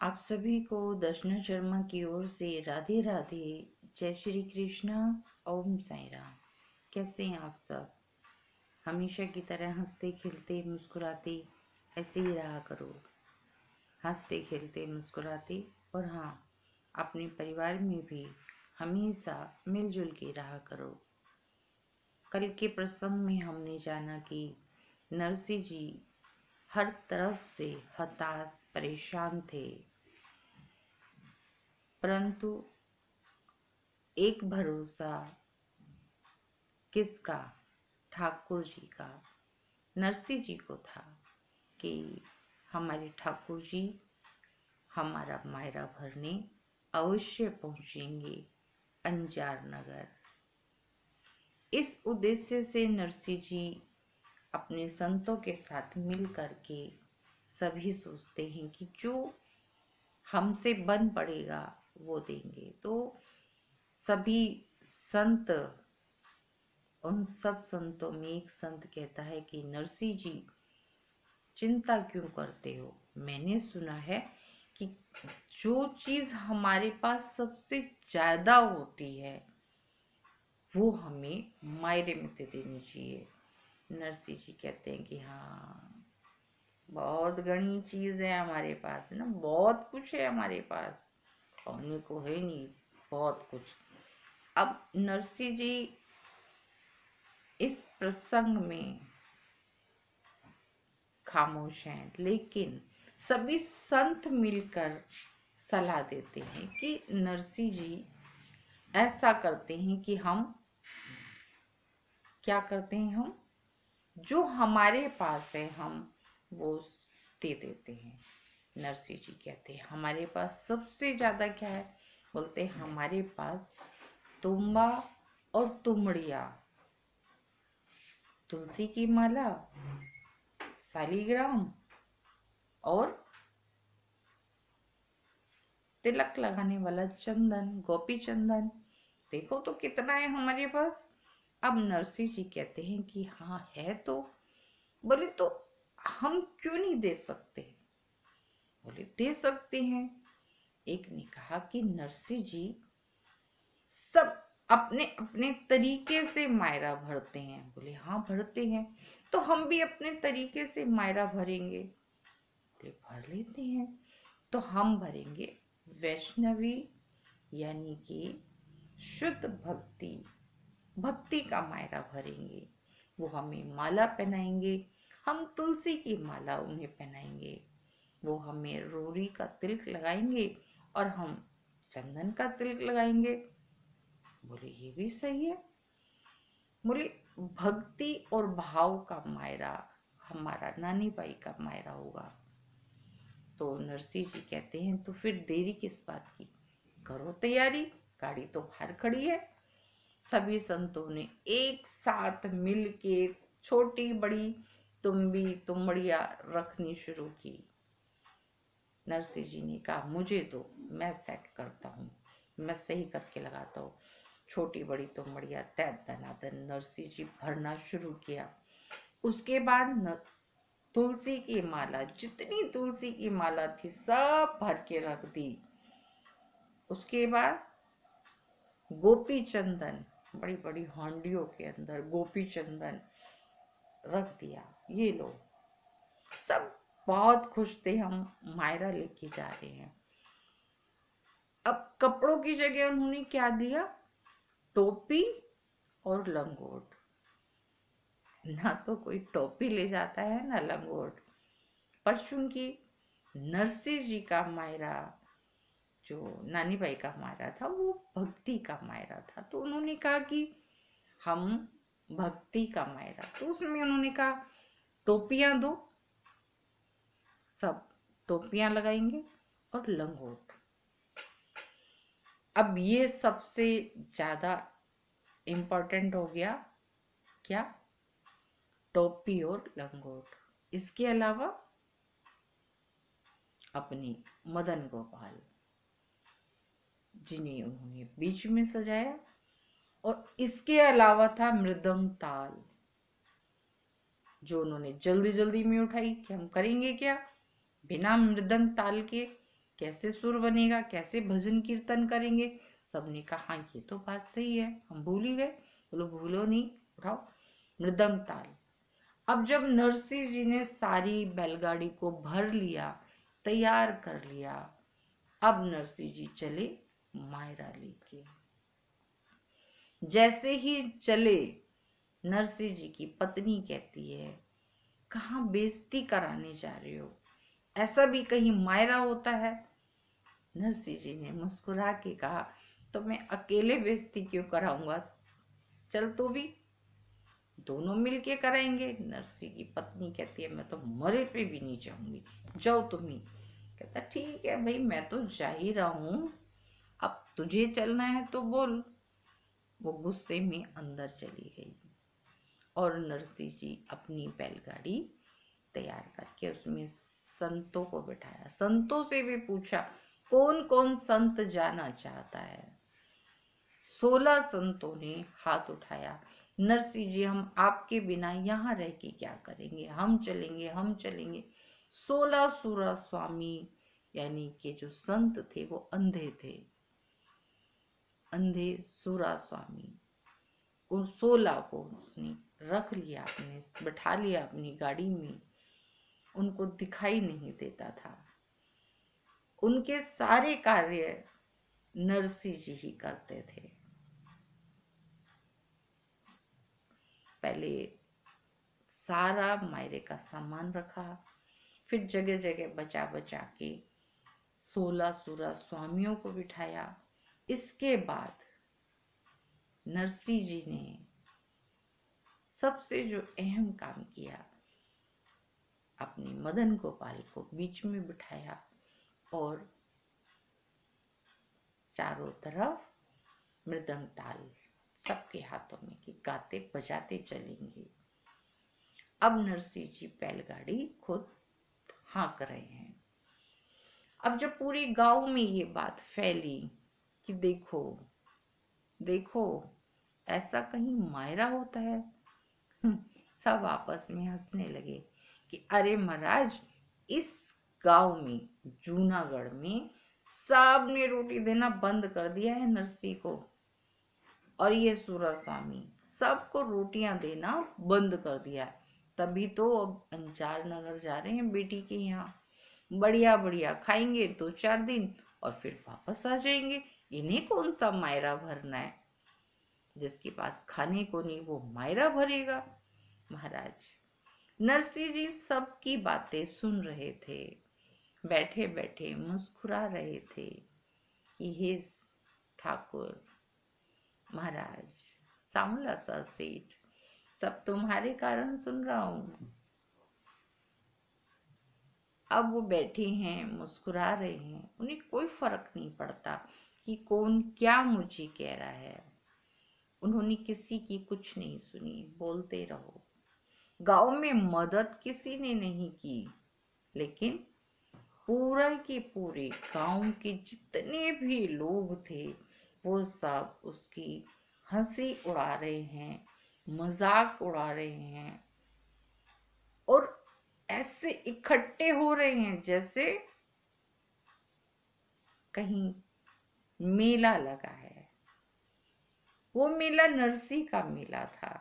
आप सभी को दर्शना शर्मा की ओर से राधे राधे। जय श्री कृष्णा। ओम साई राम। कैसे हैं आप सब? हमेशा की तरह हंसते खिलते मुस्कुराते ऐसे ही रहा करो। हंसते खेलते मुस्कुराते, और हाँ, अपने परिवार में भी हमेशा मिलजुल के रहा करो। कल के प्रसंग में हमने जाना कि नरसिंह जी हर तरफ से हताश परेशान थे, परंतु एक भरोसा किसका? ठाकुर जी का, नरसिंह जी को था कि हमारे ठाकुर जी हमारा मायरा भरने अवश्य पहुंचेंगे अंजार नगर। इस उद्देश्य से नरसिंह जी अपने संतों के साथ मिल करके सभी सोचते हैं कि जो हमसे बन पड़ेगा वो देंगे। तो सभी संत, उन सब संतों में एक संत कहता है कि नरसिंह जी चिंता क्यों करते हो? मैंने सुना है कि जो चीज हमारे पास सबसे ज्यादा होती है वो हमें मायरे में दे देनी चाहिए। नरसिंह जी कहते हैं कि हाँ, बहुत घनी चीज है हमारे पास ना, बहुत कुछ है हमारे पास, कहने को है नहीं, बहुत कुछ। अब नरसिंह जी इस प्रसंग में खामोश हैं, लेकिन सभी संत मिलकर सलाह देते हैं कि नरसिंह जी ऐसा करते हैं कि हम क्या करते हैं, हम जो हमारे पास है हम वो दे देते हैं। नरसिंह जी कहते हैं हमारे पास सबसे ज्यादा क्या है? बोलते हैं हमारे पास तुम्बा और तुमड़िया, तुलसी की माला, शालीग्राम और तिलक लगाने वाला चंदन, गोपी चंदन, देखो तो कितना है हमारे पास। अब नरसिंह जी कहते हैं कि हाँ है तो। बोले तो हम क्यों नहीं दे सकते? बोले दे सकते हैं। एक ने कहा कि नरसिंह जी सब अपने अपने तरीके से मायरा भरते हैं। बोले हाँ भरते हैं, तो हम भी अपने तरीके से मायरा भरेंगे। बोले भर लेते हैं। तो हम भरेंगे वैष्णवी, यानी कि शुद्ध भक्ति, भक्ति का मायरा भरेंगे। वो हमें माला पहनाएंगे, हम तुलसी की माला उन्हें पहनाएंगे। वो हमें रोरी का तिलक लगाएंगे और हम चंदन का तिलक लगाएंगे। बोले ये भी सही है। बोले भक्ति और भाव का मायरा हमारा नानी बाई का मायरा होगा। तो नरसिंह जी कहते हैं तो फिर देरी किस बात की, करो तैयारी, गाड़ी तो बाहर खड़ी है। सभी संतों ने एक साथ मिल के छोटी बड़ी तुम्बी तुमड़िया रखनी शुरू की। नरसिंह जी ने कहा मुझे तो, मैं सेट करता हूँ, मैं सही करके लगाता हूँ। छोटी बड़ी तुमड़िया दनादन नरसिंह जी भरना शुरू किया। उसके बाद तुलसी की माला, जितनी तुलसी की माला थी सब भर के रख दी। उसके बाद गोपी चंदन, बड़ी बड़ी हांडियों के अंदर गोपी चंदन रख दिया। ये लो। सब बहुत खुश थे, हम मायरा लेके जा रहे हैं। अब कपड़ों की जगह उन्होंने क्या दिया? टोपी और लंगोट। ना तो कोई टोपी ले जाता है ना लंगोट, पर चूंकि नरसिंह जी का मायरा, जो नानी बाई का मायरा था, वो भक्ति का मायरा था, तो उन्होंने कहा कि हम भक्ति का मायरा, तो उसमें उन्होंने कहा टोपियां दो। सब टोपियां लगाएंगे और लंगोट। अब ये सबसे ज्यादा इम्पोर्टेंट हो गया, क्या? टोपी और लंगोट। इसके अलावा अपनी मदन गोपाल, जिन्हें उन्होंने बीच में सजाया, और इसके अलावा था मृदंग ताल, जो उन्होंने जल्दी जल्दी में उठाई कि हम करेंगे क्या, बिना मृदंग ताल के कैसे सुर बनेगा, कैसे भजन कीर्तन करेंगे। सबने कहा हाँ ये तो बात सही है, हम भूल ही गए। बोलो भूलो नहीं, उठाओ मृदंग ताल। अब जब नरसिंह जी ने सारी बैलगाड़ी को भर लिया, तैयार कर लिया, अब नरसिंह जी चले मायरा लेके। जैसे ही चले, नरसिंह जी की पत्नी कहती है कहाँ बेइज्जती कराने जा रहे हो, ऐसा भी कहीं मायरा होता है। नरसिंह जी ने मुस्कुरा के कहा तो मैं अकेले बेइज्जती क्यों कराऊंगा, चल तो भी दोनों मिलके कराएंगे। नरसिंह की पत्नी कहती है मैं तो मरे पे भी नहीं जाऊंगी, जाओ तुम ही। कहता ठीक है भाई, मैं तो जा ही रहा हूं, अब तुझे चलना है तो बोल। वो गुस्से में अंदर चली गई और नरसिंह जी अपनी बैलगाड़ी तैयार करके उसमें संतों को बिठाया। संतों से भी पूछा कौन कौन संत जाना चाहता है। 16 संतों ने हाथ उठाया, नरसिंह जी हम आपके बिना यहाँ रह के क्या करेंगे, हम चलेंगे हम चलेंगे। 16 सूरा स्वामी यानी कि जो संत थे वो अंधे थे, अंधे सूरा स्वामी, उन 16 को उसने रख लिया, अपने बैठा लिया अपनी गाड़ी में। उनको दिखाई नहीं देता था, उनके सारे कार्य नरसिंह जी ही करते थे। पहले सारा मायरे का सामान रखा, फिर जगह जगह बचा बचा के 16 सूरा स्वामियों को बिठाया। इसके बाद नरसिंह जी ने सबसे जो अहम काम किया, अपने मदन गोपाल को बीच में बिठाया और चारों तरफ मृदंग ताल सबके हाथों में कि गाते बजाते चलेंगे। अब नरसिंह जी बैलगाड़ी खुद हाँक रहे हैं। अब जब पूरे गांव में ये बात फैली कि देखो देखो ऐसा कहीं मायरा होता है, सब आपस में हंसने लगे कि अरे महाराज, इस गांव में, जूनागढ़ में सब ने रोटी देना बंद कर दिया है नरसिंह को, और ये सूरा स्वामी सबको रोटियां देना बंद कर दिया है। तभी तो अब अंचार नगर जा रहे हैं बेटी के यहाँ, बढ़िया बढ़िया खाएंगे 2-4 दिन और फिर वापस आ जाएंगे। इन्हें कौन सा मायरा भरना है, जिसके पास खाने को नहीं वो मायरा भरेगा। महाराज नरसिंह जी सबकी बातें सुन रहे थे, बैठे बैठे मुस्कुरा रहे थे कि हे ठाकुर महाराज, सांवला सा सेठ, सब तुम्हारे कारण सुन रहा हूं। अब वो बैठे हैं, मुस्कुरा रहे हैं, उन्हें कोई फर्क नहीं पड़ता कि कौन क्या मुझे कह रहा है। उन्होंने किसी की कुछ नहीं सुनी, बोलते रहो। गांव में मदद किसी ने नहीं की, लेकिन पूरा के पूरे गांव के जितने भी लोग थे वो सब उसकी हंसी उड़ा रहे हैं, मजाक उड़ा रहे हैं और ऐसे इकट्ठे हो रहे हैं जैसे कहीं मेला लगा है। वो मेला नरसिंह का मेला था,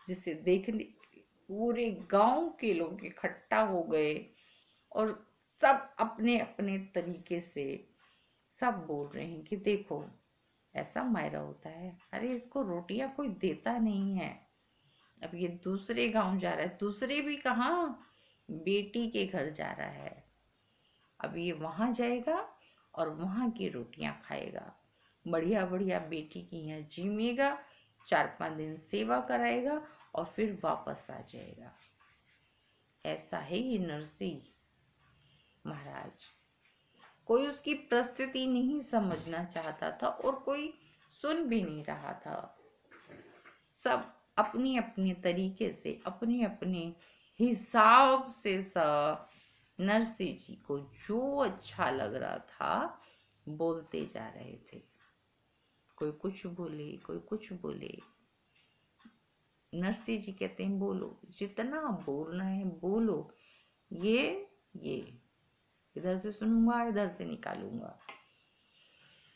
जिसे देखने पूरे गांव के लोग इकट्ठा हो गए और सब अपने अपने तरीके से सब बोल रहे हैं कि देखो ऐसा मायरा होता है, अरे इसको रोटियां कोई देता नहीं है। अब ये दूसरे गांव जा रहा है, दूसरे भी कहाँ, बेटी के घर जा रहा है। अब ये वहां जाएगा और वहां की रोटियां खाएगा, बढ़िया बढ़िया बेटी की यहाँ जीमेगा, 4-5 दिन सेवा कराएगा और फिर वापस आ जाएगा। ऐसा है ये नरसिंह महाराज। कोई उसकी परिस्थिति नहीं समझना चाहता था और कोई सुन भी नहीं रहा था। सब अपनी अपनी तरीके से, अपने अपने हिसाब से सब नरसिंह जी को जो अच्छा लग रहा था बोलते जा रहे थे। कोई कुछ बोले, कोई कुछ बोले। नरसिंह जी कहते हैं बोलो, जितना बोलना है बोलो। ये इधर से सुनूंगा, इधर से निकालूंगा।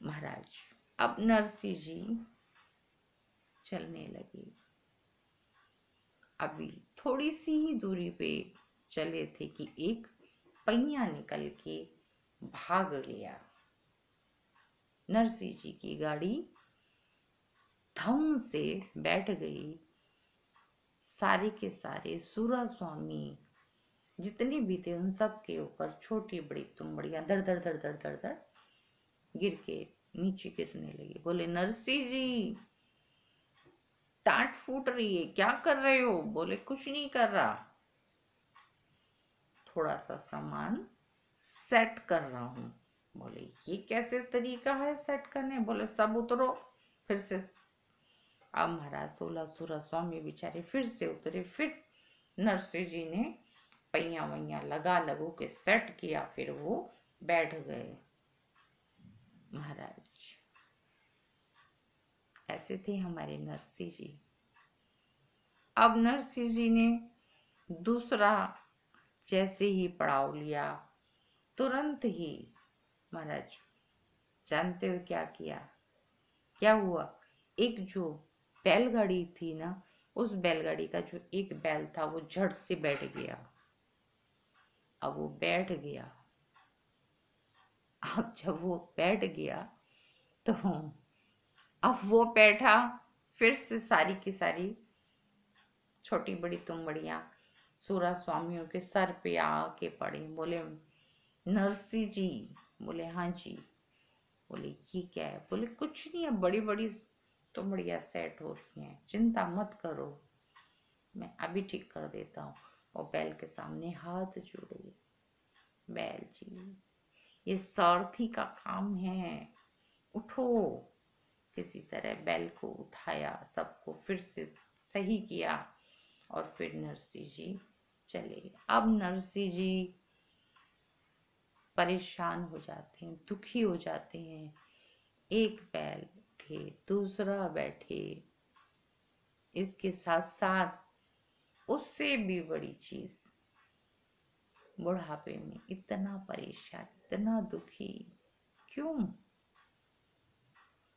महाराज अब नरसिंह जी चलने लगे। अभी थोड़ी सी ही दूरी पे चले थे कि एक पहिया निकल के भाग गया। नरसिंह जी की गाड़ी धम से बैठ गई। सारे के सारे सूरा स्वामी जितने भी थे उन सब के ऊपर छोटी बड़ी तुमबड़ियां धड़ धड़ धड़ धड़ धड़ धड़ गिर के नीचे गिरने लगी। बोले नरसिंह जी टाट फूट रही है, क्या कर रहे हो? बोले कुछ नहीं कर रहा, थोड़ा सा सामान सेट कर रहा हूं। बोले ये कैसे तरीका है सेट करने? बोले सब उतरो फिर से। अब महाराज 16 सूरा स्वामी बेचारे फिर से उतरे। फिर नरसिंह जी ने पहिया वैया लगा लगू के सेट किया, फिर वो बैठ गए। महाराज ऐसे थे हमारे नरसिंह जी। अब नरसिंह जी ने दूसरा जैसे ही पड़ाव लिया, तुरंत ही महाराज जानते हो क्या किया? क्या हुआ? एक जो बैलगाड़ी थी ना, उस बैलगाड़ी का जो एक बैल था वो झट से बैठ गया। अब वो बैठ गया। अब जब वो बैठ गया तो अब वो बैठा, फिर से सारी की सारी छोटी बड़ी तुमबड़ियां सूरा स्वामियों के सर पे आके पड़ी। बोले नरसिंह जी। बोले हाँ जी। बोले ये क्या है? बोले कुछ नहीं है, बड़ी बड़ी तुमबड़ियां सेट हो रही हैं, चिंता मत करो, मैं अभी ठीक कर देता हूँ। और बैल के सामने हाथ जोड़े। बैल जी ये सारथी का काम है, उठो। किसी तरह बैल को उठाया, सबको फिर से सही किया और फिर नरसिंह जी चले। अब नरसिंह जी परेशान हो जाते हैं, दुखी हो जाते हैं। एक बैल उठे, दूसरा बैठे, इसके साथ साथ उससे भी बड़ी चीज, बुढ़ापे में इतना परेशान, इतना दुखी, क्यों?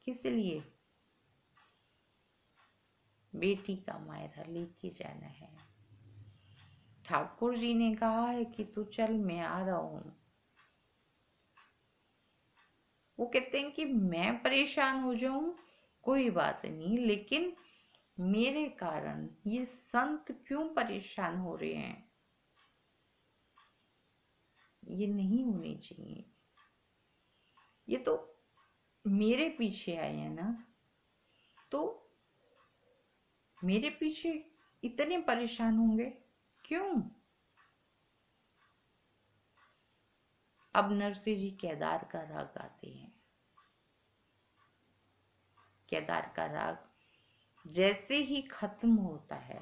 किस लिए? बेटी का मायरा लेके जाना है। ठाकुर जी ने कहा है कि तू चल, मैं आ रहा हूं। वो कहते हैं कि मैं परेशान हो जाऊं कोई बात नहीं, लेकिन मेरे कारण ये संत क्यों परेशान हो रहे हैं? ये नहीं होनी चाहिए। ये तो मेरे पीछे आए हैं ना, तो मेरे पीछे इतने परेशान होंगे क्यों? अब नरसिंह जी केदार का राग गाते हैं। केदार का राग जैसे ही खत्म होता है,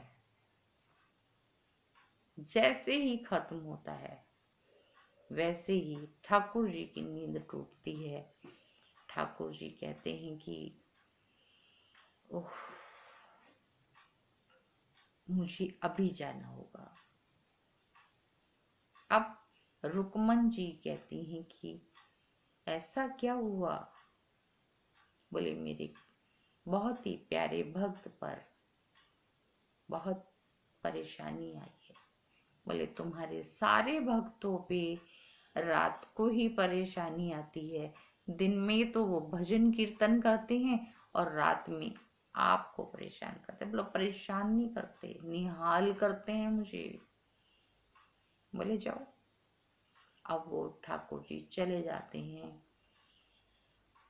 जैसे ही खत्म होता है, वैसे ही ठाकुर जी की नींद टूटती है। ठाकुर जी कहते हैं कि ओह, मुझे अभी जाना होगा। अब रुकमन जी कहती हैं कि ऐसा क्या हुआ? बोले मेरे बहुत ही प्यारे भक्त पर बहुत परेशानी आई है। बोले तुम्हारे सारे भक्तों पे रात को ही परेशानी आती है, दिन में तो वो भजन कीर्तन करते हैं और रात में आपको परेशान करते हैं। बोलो परेशान नहीं करते, निहाल करते हैं मुझे। बोले जाओ। अब वो ठाकुर जी चले जाते हैं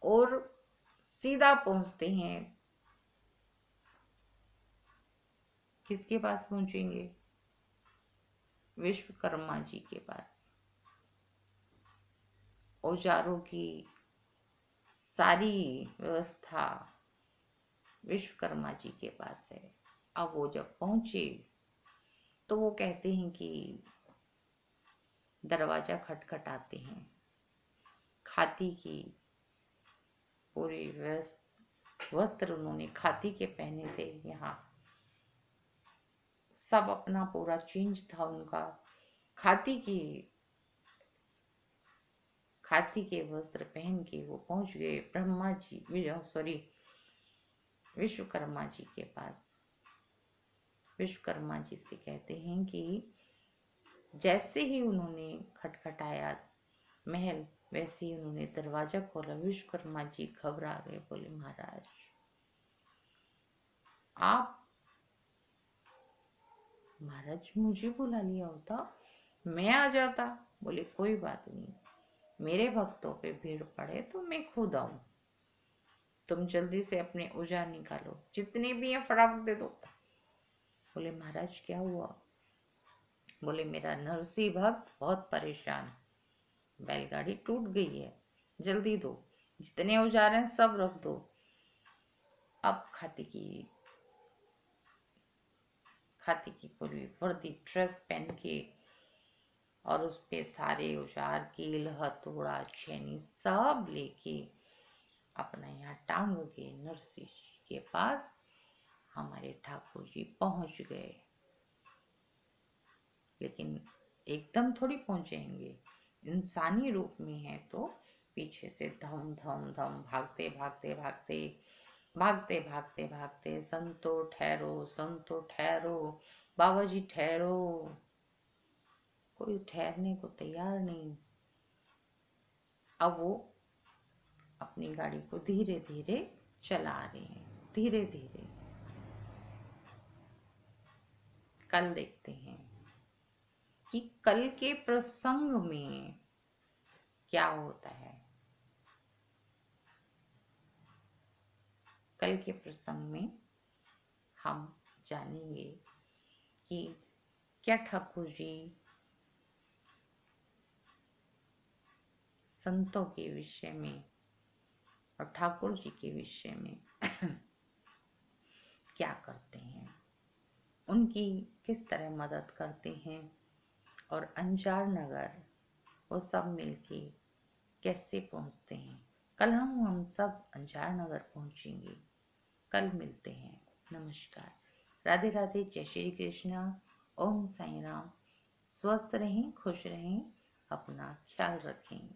और सीधा पहुंचते हैं, किसके पास पहुंचेंगे? विश्वकर्मा जी के पास। औजारों की सारी व्यवस्था विश्वकर्मा जी के पास है। अब वो जब पहुंचे तो वो कहते हैं कि दरवाजा खटखटाते हैं। खाती की पूरी वस्त्र उन्होंने खाती के पहने थे। यहाँ सब अपना पूरा चेंज था उनका। खाती की हाथी के वस्त्र पहन के वो पहुंच गए ब्रह्मा जी, विश्वकर्मा जी के पास। विश्वकर्मा जी से कहते हैं कि जैसे ही उन्होंने खटखटाया महल, वैसे ही उन्होंने दरवाजा खोला। विश्वकर्मा जी घबरा गए, बोले महाराज आप, महाराज मुझे बुला लिया होता, मैं आ जाता। बोले कोई बात नहीं, मेरे भक्तों पे भीड़ पड़े तो मैं खुद आऊं, तुम जल्दी से अपने औजार निकालो, जितने भी हैं फटाफट दे दो। बोले महाराज क्या हुआ? बोले मेरा नरसिंह भक्त बहुत परेशान, बैलगाड़ी टूट गई है, जल्दी दो, जितने औजार हैं सब रख दो। अब खाती की पूरी वर्दी ड्रेस पहन के और उस पे सारे औजार, कील, हथौड़ा, छेनी सब लेके अपना यहाँ टांग के नरसिंह जी के पास हमारे ठाकुर जी पहुंच गए। लेकिन एकदम थोड़ी पहुंचेंगे, इंसानी रूप में है तो पीछे से धम धम धम भागते भागते भागते भागते भागते भागते, संतो ठहरो, संतो ठहरो, बाबा जी ठहरो। कोई ठहरने को तैयार नहीं। अब वो अपनी गाड़ी को धीरे धीरे चला रहे हैं, धीरे धीरे। कल देखते हैं कि कल के प्रसंग में क्या होता है। कल के प्रसंग में हम जानेंगे कि क्या ठाकुर जी संतों के विषय में और ठाकुर जी के विषय में क्या करते हैं, उनकी किस तरह मदद करते हैं, और अंजार नगर वो सब मिलके कैसे पहुंचते हैं। कल हम सब अंजार नगर पहुंचेंगे। कल मिलते हैं। नमस्कार, राधे राधे, जय श्री कृष्णा, ओम साई राम। स्वस्थ रहें, खुश रहें, अपना ख्याल रखें।